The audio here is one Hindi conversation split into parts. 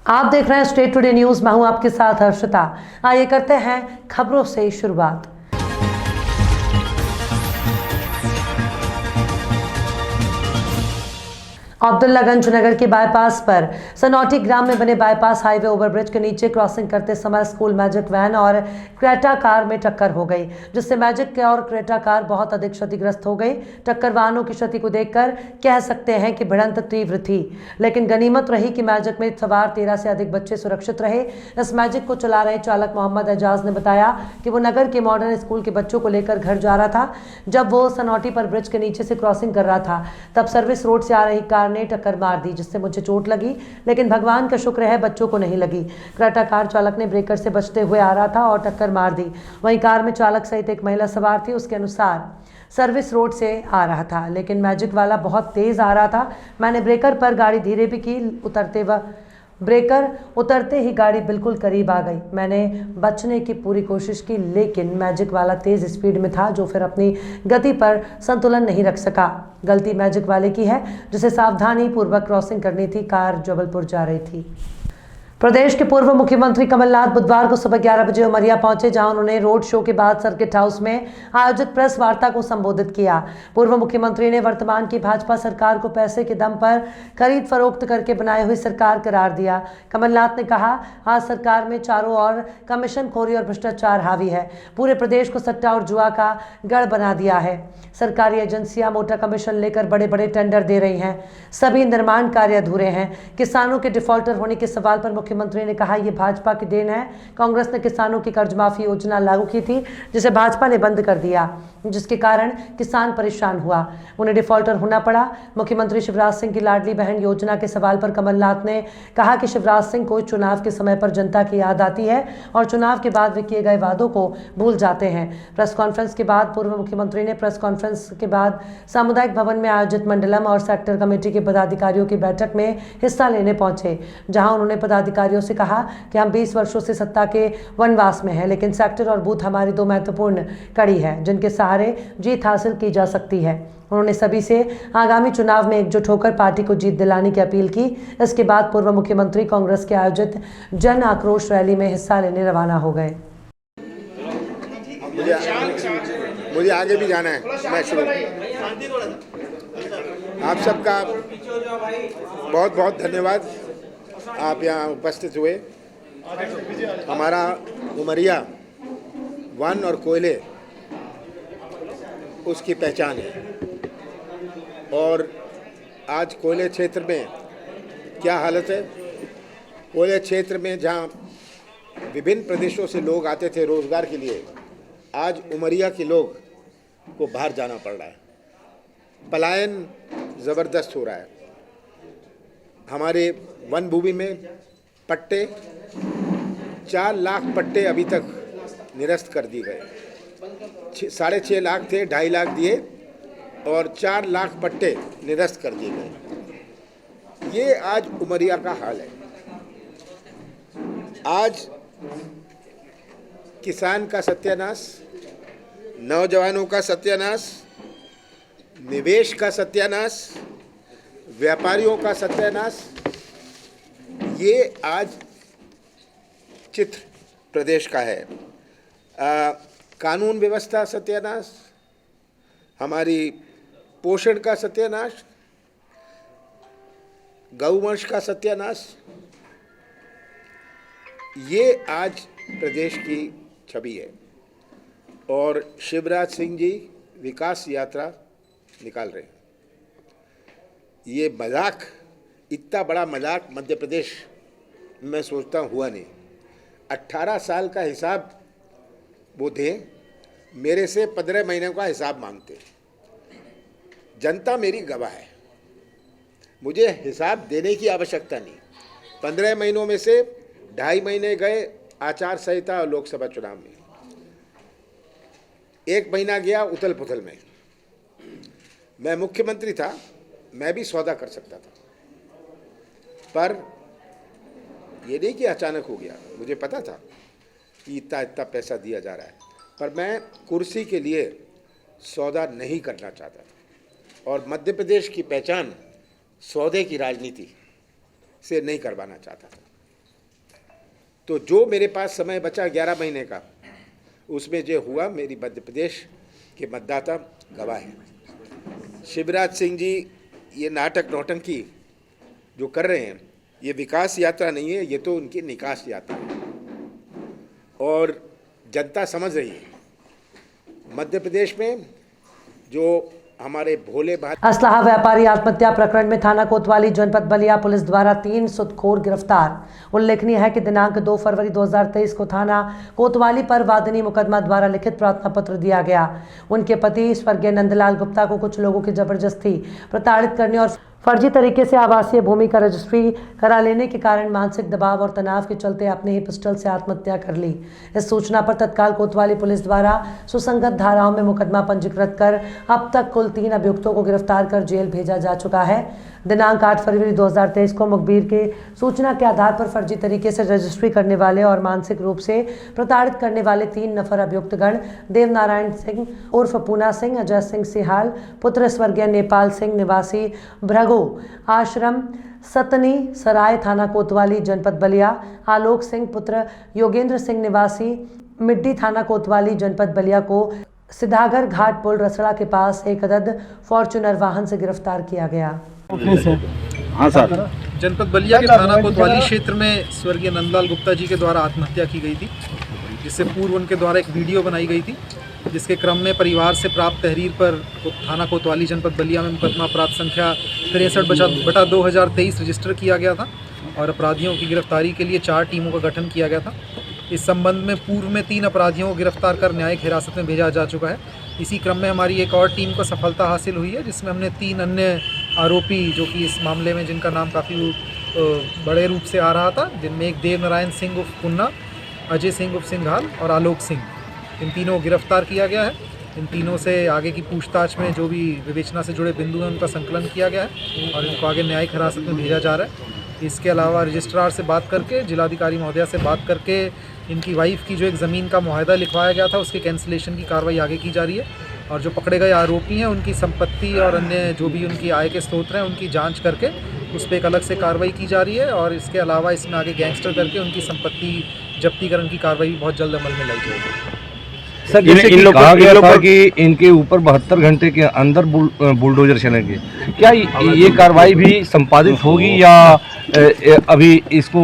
आप देख रहे हैं स्टेट टुडे न्यूज। मैं हूं आपके साथ हर्षिता। आइए करते हैं खबरों से शुरुआत। अब्दुल्लागंज नगर के बाईपास पर सनौटी ग्राम में बने बाईपास हाईवे ओवरब्रिज के नीचे क्रॉसिंग करते समय स्कूल मैजिक वैन और क्रेटा कार में टक्कर हो गई, जिससे मैजिक और क्रेटा कार बहुत अधिक क्षतिग्रस्त हो गई। टक्कर वाहनों की क्षति को देखकर कह सकते हैं कि भिड़ंत तीव्र थी, लेकिन गनीमत रही कि मैजिक में सवार 13 से अधिक बच्चे सुरक्षित रहे। इस मैजिक को चला रहे चालक मोहम्मद एजाज ने बताया कि वो नगर के मॉडर्न स्कूल के बच्चों को लेकर घर जा रहा था। जब वो सनौटी पर ब्रिज के नीचे से क्रॉसिंग कर रहा था, तब सर्विस रोड से आ रही कार ने टक्कर मार दी, जिससे मुझे चोट लगी, लेकिन भगवान का शुक्र है बच्चों को नहीं लगी। क्रेटा कार चालक ने ब्रेकर से बचते हुए आ रहा था और टक्कर मार दी। वहीं कार में चालक सहित एक महिला सवार थी। उसके अनुसार सर्विस रोड से आ रहा था, लेकिन मैजिक वाला बहुत तेज आ रहा था। मैंने ब्रेकर पर गाड़ी धीरे भी की। ब्रेकर उतरते ही गाड़ी बिल्कुल करीब आ गई। मैंने बचने की पूरी कोशिश की, लेकिन मैजिक वाला तेज स्पीड में था, जो फिर अपनी गति पर संतुलन नहीं रख सका। गलती मैजिक वाले की है, जिसे सावधानी पूर्वक क्रॉसिंग करनी थी। कार जबलपुर जा रही थी। प्रदेश के पूर्व मुख्यमंत्री कमलनाथ बुधवार को सुबह 11 बजे उमरिया पहुंचे, जहां उन्होंने रोड शो के बाद सर्किट हाउस में आयोजित प्रेस वार्ता को संबोधित किया। पूर्व मुख्यमंत्री ने वर्तमान की भाजपा सरकार को पैसे के दम पर खरीद फरोख्त करके बनाई हुई सरकार करार दिया। कमलनाथ ने कहा, आज सरकार में चारों ओर कमीशन खोरी और भ्रष्टाचार हावी है। पूरे प्रदेश को सट्टा और जुआ का गढ़ बना दिया है। सरकारी एजेंसियां मोटा कमीशन लेकर बड़े बड़े टेंडर दे रही हैं। सभी निर्माण कार्य अधूरे हैं। किसानों के डिफॉल्टर होने के सवाल पर मुख्यमंत्री ने कहा, यह भाजपा की देन है। कांग्रेस ने किसानों की कर्ज माफी योजना लागू की थी, जिसे भाजपा ने बंद कर दिया, जिसके कारण किसान परेशान हुआ, उन्हें डिफॉल्टर होना पड़ा। मुख्यमंत्री शिवराज सिंह की लाडली बहन योजना के सवाल पर कमलनाथ ने कहा कि शिवराज सिंह को चुनाव के समय पर जनता की याद आती है और चुनाव के बाद वे किए गए वादों को भूल जाते हैं। प्रेस कॉन्फ्रेंस के बाद पूर्व मुख्यमंत्री ने प्रेस कॉन्फ्रेंस के बाद सामुदायिक भवन में आयोजित मंडलम और सेक्टर कमेटी के पदाधिकारियों की बैठक में हिस्सा लेने पहुंचे, जहां उन्होंने पदाधिकारियों से कहा कि हम 20 वर्षों से सत्ता के वनवास में हैं, लेकिन सेक्टर और बूथ हमारी दो महत्वपूर्ण कड़ी है, जिनके सहारे जीत हासिल की जा सकती है। उन्होंने सभी से आगामी चुनाव में एकजुट होकर पार्टी को जीत दिलाने की अपील की। इसके बाद पूर्व मुख्यमंत्री कांग्रेस के आयोजित जन आक्रोश रैली में हिस्सा लेने रवाना हो गए। मुझे आगे भी जाना है। मैं शुरू आप सबका बहुत बहुत धन्यवाद, आप यहाँ उपस्थित हुए। हमारा उमरिया वन और कोयले उसकी पहचान है, और आज कोयले क्षेत्र में क्या हालत है। कोयले क्षेत्र में जहाँ विभिन्न प्रदेशों से लोग आते थे रोजगार के लिए, आज उमरिया के लोग को बाहर जाना पड़ रहा है। पलायन ज़बरदस्त हो रहा है। हमारे वन भूमि में पट्टे 4 लाख पट्टे अभी तक निरस्त कर दिए गए। 6.5 लाख थे, 2.5 लाख दिए और 4 लाख पट्टे निरस्त कर दिए गए। ये आज उमरिया का हाल है। आज किसान का सत्यानाश, नौजवानों का सत्यानाश, निवेश का सत्यानाश, व्यापारियों का सत्यानाश, ये आज चित्र प्रदेश का है। कानून व्यवस्था सत्यानाश, हमारी पोषण का सत्यानाश, गौवंश का सत्यानाश, ये आज प्रदेश की छवि है। और शिवराज सिंह जी विकास यात्रा निकाल रहे हैं। ये मजाक, इतना बड़ा मजाक मध्य प्रदेश में सोचता हुआ नहीं। 18 साल का हिसाब वो दें, मेरे से 15 महीने का हिसाब मांगते। जनता मेरी गवाह है, मुझे हिसाब देने की आवश्यकता नहीं। 15 महीनों में से 2.5 महीने गए आचार संहिता और लोकसभा चुनाव में, 1 महीना गया उथल पुथल में। मैं मुख्यमंत्री था, मैं भी सौदा कर सकता था, पर ये नहीं कि अचानक हो गया। मुझे पता था कि इतना इतना पैसा दिया जा रहा है, पर मैं कुर्सी के लिए सौदा नहीं करना चाहता था। और मध्य प्रदेश की पहचान सौदे की राजनीति से नहीं करवाना चाहता था। तो जो मेरे पास समय बचा 11 महीने का, उसमें जो हुआ मेरी मध्य प्रदेश के मतदाता गवाह हैं। शिवराज सिंह जी ये नाटक नौटंकी जो कर रहे हैं, ये विकास यात्रा नहीं है, ये तो उनकी निकास यात्रा है और जनता समझ रही है। मध्य प्रदेश में जो हमारे भोले भाले असलाहा व्यापारी आत्महत्या प्रकरण में थाना कोतवाली जनपद बलिया पुलिस द्वारा 3 सुदखोर गिरफ्तार। उल्लेखनीय है कि दिनांक 2 फरवरी 2023 को थाना कोतवाली पर वादनी मुकदमा द्वारा लिखित प्रार्थना पत्र दिया गया। उनके पति स्वर्गीय नंदलाल गुप्ता को कुछ लोगों की जबरदस्ती प्रताड़ित करने और फर्जी तरीके से आवासीय भूमि का रजिस्ट्री करा लेने के कारण मानसिक दबाव और तनाव के चलते अपने ही पिस्टल से आत्महत्या कर ली। इस सूचना पर तत्काल कोतवाली पुलिस द्वारा सुसंगत धाराओं में मुकदमा पंजीकृत कर अब तक कुल 3 अभियुक्तों को गिरफ्तार कर जेल भेजा जा चुका है। दिनांक 8 फरवरी 2023 को मुखबिर के सूचना के आधार पर फर्जी तरीके से रजिस्ट्री करने वाले और मानसिक रूप से प्रताड़ित करने वाले 3 नफर अभियुक्तगण देवनारायण सिंह उर्फ पूना सिंह, अजय सिंह सिहाल पुत्र स्वर्गीय नेपाल सिंह निवासी भ्रगो आश्रम सतनी सराय थाना कोतवाली जनपद बलिया, आलोक सिंह पुत्र योगेंद्र सिंह निवासी मिड्डी थाना कोतवाली जनपद बलिया को सिद्धागर घाट पुल रसड़ा के पास एक अदद फॉर्च्यूनर वाहन से गिरफ्तार किया गया। हाँ सर, जनपद बलिया के थाना कोतवाली क्षेत्र में स्वर्गीय नंदलाल गुप्ता जी के द्वारा आत्महत्या की गई थी, जिससे पूर्व उनके द्वारा एक वीडियो बनाई गई थी, जिसके क्रम में परिवार से प्राप्त तहरीर पर थाना कोतवाली जनपद बलिया में मुकदमा अपराध संख्या 63/2023 रजिस्टर किया गया था और अपराधियों की गिरफ्तारी के लिए 4 टीमों का गठन किया गया था। इस संबंध में पूर्व में 3 अपराधियों को गिरफ्तार कर न्यायिक हिरासत में भेजा जा चुका है। इसी क्रम में हमारी एक और टीम को सफलता हासिल हुई है, जिसमें हमने 3 अन्य आरोपी जो कि इस मामले में जिनका नाम काफ़ी बड़े रूप से आ रहा था, जिनमें एक देवनारायण सिंह उर्फ पुन्ना, अजय सिंह उर्फ सिंघाल और आलोक सिंह, इन तीनों को गिरफ्तार किया गया है। इन तीनों से आगे की पूछताछ में जो भी विवेचना से जुड़े बिंदु हैं उनका संकलन किया गया है और इनको आगे न्यायिक हिरासत में भेजा जा रहा है। इसके अलावा रजिस्ट्रार से बात करके, जिलाधिकारी महोदया से बात करके इनकी वाइफ की जो एक ज़मीन का मुआहदा लिखवाया गया था उसके कैंसिलेशन की कार्रवाई आगे की जा रही है और जो पकड़े गए आरोपी हैं उनकी संपत्ति और अन्य जो भी उनकी आय के स्रोत हैं उनकी जांच करके उस पर एक अलग से कार्रवाई की जा रही है और इसके अलावा इसमें आगे गैंगस्टर करके उनकी संपत्ति जब्तीकरण की कार्रवाई भी बहुत जल्द अमल में लाई जाएगी। सर जैसे कि कहा गया था कि इनके ऊपर 72 घंटे के अंदर बुलडोजर चलेंगे, क्या ये कार्रवाई भी संपादित होगी या अभी इसको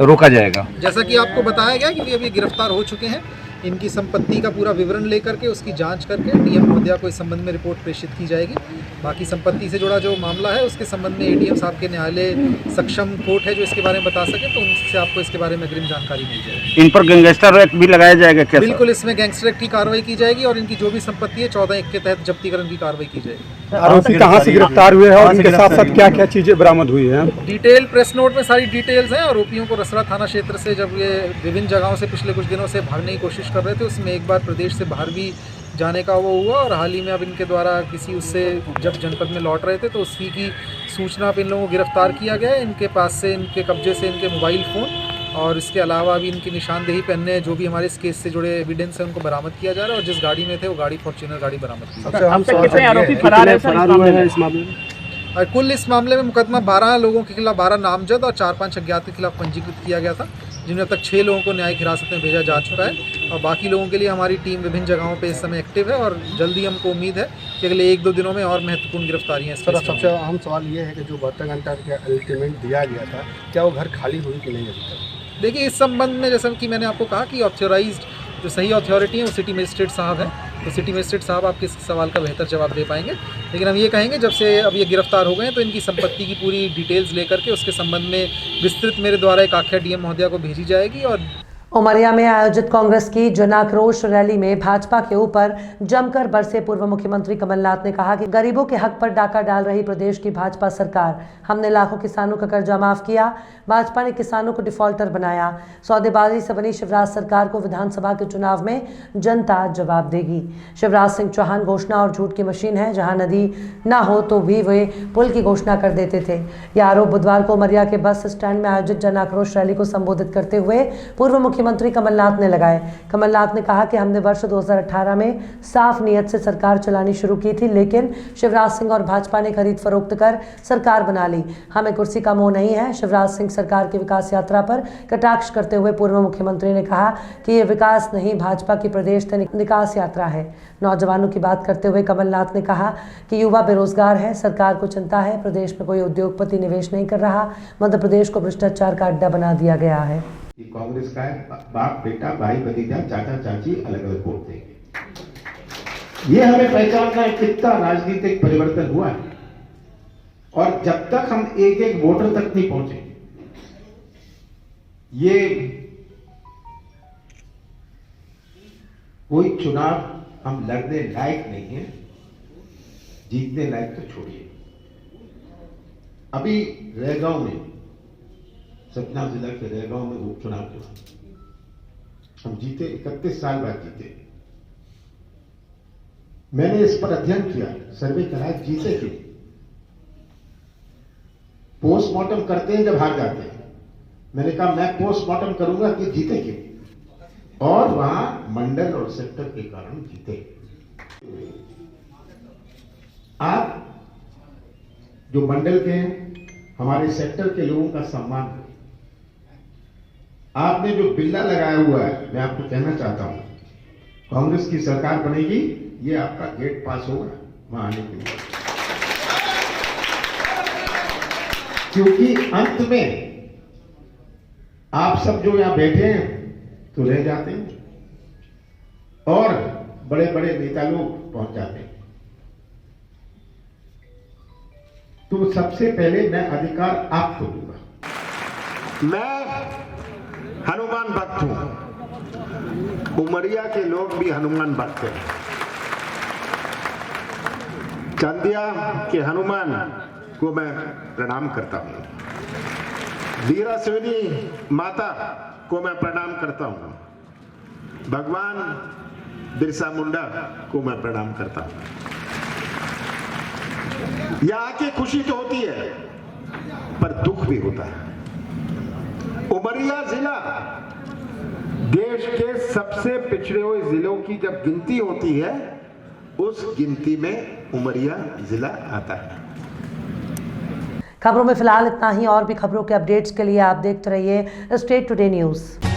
रोका जाएगा? जैसा कि आपको बताया गया कि अभी गिरफ्तार हो चुके हैं, इनकी संपत्ति का पूरा विवरण लेकर के उसकी जांच करके डीएम महोदया को इस संबंध में रिपोर्ट प्रेषित की जाएगी। बाकी संपत्ति से जुड़ा जो मामला है उसके संबंध में एडीएम साहब के न्यायालय सक्षम कोर्ट है जो इसके बारे में बता सके, तो उनसे आपको इसके बारे में अग्रिम जानकारी मिल जाएगी। इन पर गैंगस्टर एक्ट भी लगाया जाएगा क्या? बिल्कुल, इसमें गैंगस्टर एक्ट की कार्रवाई की जाएगी और इनकी जो भी संपत्ति है 14(1) के तहत जब्तीकरण की कार्रवाई की जाएगी। आरोपी कहाँ से गिरफ्तार हुए हैं और इनके साथ साथ क्या क्या चीजें बरामद हुई हैं? डिटेल प्रेस नोट में सारी डिटेल्स हैं। आरोपियों को रसड़ा थाना क्षेत्र से जब ये विभिन्न जगहों से पिछले कुछ दिनों से भागने की कोशिश कर रहे थे, उसमें एक बार प्रदेश से बाहर भी जाने का वो हुआ और हाल ही में अब इनके द्वारा किसी उससे जब जनपद में लौट रहे थे तो उसी की सूचना पर इन लोगों को गिरफ्तार किया गया है। इनके पास से, इनके कब्जे से इनके मोबाइल फ़ोन और इसके अलावा भी इनकी निशानदेही पे अन्य जो भी हमारे इस केस से जुड़े एविडेंस है उनको बरामद किया जा रहा है और जिस गाड़ी में थे वो गाड़ी फॉर्च्यूनर गाड़ी बरामद की। कितने आरोपी फरार हैं इस मामले में? और कुल इस मामले में मुकदमा 12 लोगों के खिलाफ, 12 नामजद और 4-5 अज्ञात के खिलाफ पंजीकृत किया गया था, जिनमें अब तक 6 लोगों को न्यायिक हिरासत में भेजा जा चुका है और बाकी लोगों के लिए हमारी टीम विभिन्न जगहों पे इस समय एक्टिव है और जल्दी हमको उम्मीद है कि अगले 1-2 दिनों में और महत्वपूर्ण गिरफ्तारियाँ। सर, सबसे अहम सवाल ये है कि जो 72 घंटा का अल्टीमेट दिया गया था, क्या वो घर खाली हुई कि नहीं अभी तक? देखिए, इस संबंध में जैसा कि मैंने आपको कहा कि ऑथोराइज्ड जो सही अथॉरिटी है वो सिटी मजिस्ट्रेट साहब हैं, तो सिटी मजिस्ट्रेट साहब आपके इस सवाल का बेहतर जवाब दे पाएंगे। लेकिन हम ये कहेंगे जब से अब ये गिरफ्तार हो गए हैं तो इनकी संपत्ति की पूरी डिटेल्स लेकर के उसके संबंध में विस्तृत मेरे द्वारा एक आख्या डीएम महोदया को भेजी जाएगी। और उमरिया में आयोजित कांग्रेस की जन आक्रोश रैली में भाजपा के ऊपर जमकर बरसे पूर्व मुख्यमंत्री कमलनाथ ने कहा कि गरीबों के हक पर डाका डाल रही प्रदेश की भाजपा सरकार, हमने लाखों किसानों का कर्जा माफ किया, भाजपा ने किसानों को डिफॉल्टर बनाया, सौदेबाजी से बनी शिवराज सरकार को विधानसभा के चुनाव में जनता जवाब देगी। शिवराज सिंह चौहान घोषणा और झूठ की मशीन है, जहां नदी ना हो तो भी वे पुल की घोषणा कर देते थे। यह आरोप बुधवार को उमरिया के बस स्टैंड में आयोजित जन आक्रोश रैली को संबोधित करते हुए पूर्व मुख्यमंत्री कमलनाथ ने लगाए। कमलनाथ ने कहा कि हमने वर्ष 2018 में साफ नीयत से सरकार चलानी शुरू की थी, लेकिन शिवराज सिंह और भाजपा ने खरीद फरोख्त कर सरकार बना ली। हमें कुर्सी का मोह नहीं है। शिवराज सिंह सरकार की विकास यात्रा पर कटाक्ष करते हुए पूर्व मुख्यमंत्री ने कहा कि ये विकास नहीं, भाजपा की प्रदेश से निकास यात्रा है। नौजवानों की बात करते हुए कमलनाथ ने कहा कि युवा बेरोजगार है, सरकार को चिंता है, प्रदेश में कोई उद्योगपति निवेश नहीं कर रहा, मध्य प्रदेश को भ्रष्टाचार का अड्डा बना दिया गया है। कांग्रेस का है, बाप बेटा, भाई भतीजा, चाचा चाची अलग अलग वोट देंगे। ये हमें पहचानना है कितना राजनीतिक परिवर्तन हुआ है। और जब तक हम एक एक वोटर तक नहीं पहुंचे, ये कोई चुनाव हम लड़ने लायक नहीं है, जीतने लायक तो छोड़िए। अभी रैगांव में, सतना जिला के रैगांव में उपचुनाव हुआ, हम जीते, 31 साल बाद जीते। मैंने इस पर अध्ययन किया, सर्वे कराया, जीते क्यों? पोस्टमार्टम करते हैं जब हार जाते हैं। मैंने कहा मैं पोस्टमार्टम करूंगा कि जीते क्यों, और वहां मंडल और सेक्टर के कारण जीते। आप जो मंडल के हैं, हमारे सेक्टर के लोगों का सम्मान करें। आपने जो बिल्ला लगाया हुआ है, मैं आपको कहना चाहता हूं, कांग्रेस की सरकार बनेगी, ये आपका गेट पास होगा वहां आने के लिए। क्योंकि अंत में आप सब जो यहां बैठे हैं तो रह जाते हैं, और बड़े बड़े नेता लोग पहुंच जाते हैं। तो सबसे पहले मैं अधिकार आपको दूंगा। मैं हनुमान भक्त हूं, उमरिया के लोग भी हनुमान भक्त हैं। चंदिया के हनुमान को मैं प्रणाम करता हूं, वीरास्विनी माता को मैं प्रणाम करता हूं, भगवान बिरसा मुंडा को मैं प्रणाम करता हूं। यहां आके खुशी तो होती है, पर दुख भी होता है। उमरिया जिला देश के सबसे पिछड़े हुए जिलों की जब गिनती होती है, उस गिनती में उमरिया जिला आता है। खबरों में फिलहाल इतना ही। और भी खबरों के अपडेट्स के लिए आप देखते रहिए स्टेट टुडे न्यूज़।